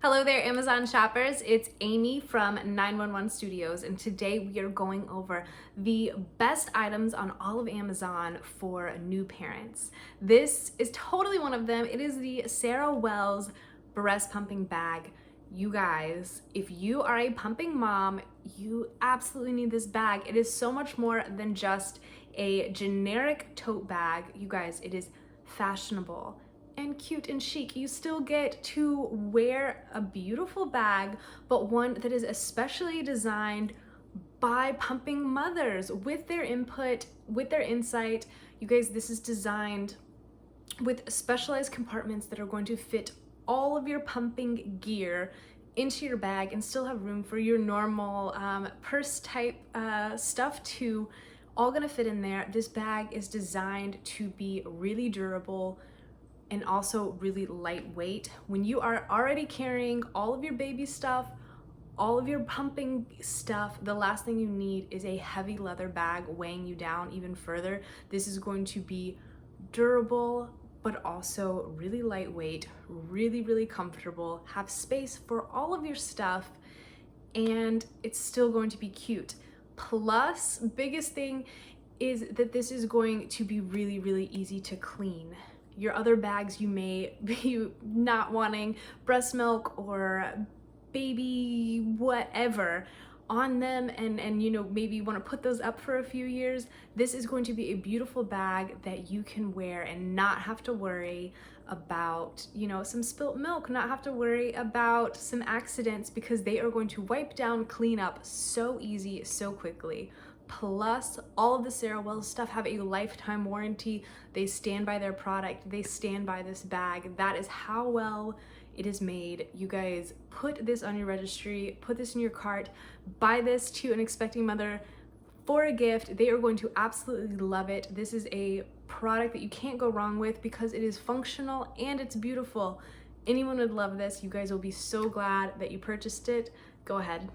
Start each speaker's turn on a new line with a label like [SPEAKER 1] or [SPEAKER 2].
[SPEAKER 1] Hello there, Amazon shoppers. It's Amy from 911 Studios, and today we are going over the best items on all of Amazon for new parents. This is totally one of them. It is the Sarah Wells breast pumping bag. You guys, if you are a pumping mom, you absolutely need this bag. It is so much more than just a generic tote bag. You guys, it is fashionable and cute and chic. You still get to wear a beautiful bag, but one that is especially designed by pumping mothers with their input, with their insight. You guys, this is designed with specialized compartments that are going to fit all of your pumping gear into your bag and still have room for your normal purse type stuff too. All gonna fit in there. This bag is designed to be really durable and also really lightweight. When you are already carrying all of your baby stuff, all of your pumping stuff, the last thing you need is a heavy leather bag weighing you down even further. This is going to be durable, but also really lightweight, really comfortable, have space for all of your stuff, and it's still going to be cute. Plus, biggest thing is that this is going to be really easy to clean. Your other bags, you may be not wanting breast milk or baby whatever on them, and you know, maybe you want to put those up for a few years. This is going to be a beautiful bag that you can wear and not have to worry about, you know, some spilt milk, not have to worry about some accidents, because they are going to wipe down, clean up so easy, so quickly. Plus, all of the Sarah Wells stuff have a lifetime warranty. They stand by their product. They stand by this bag. That is how well it is made. You guys, put this on your registry, put this in your cart, buy this to an expecting mother for a gift. They are going to absolutely love it. This is a product that you can't go wrong with because it is functional and it's beautiful. Anyone would love this. You guys will be so glad that you purchased it. Go ahead.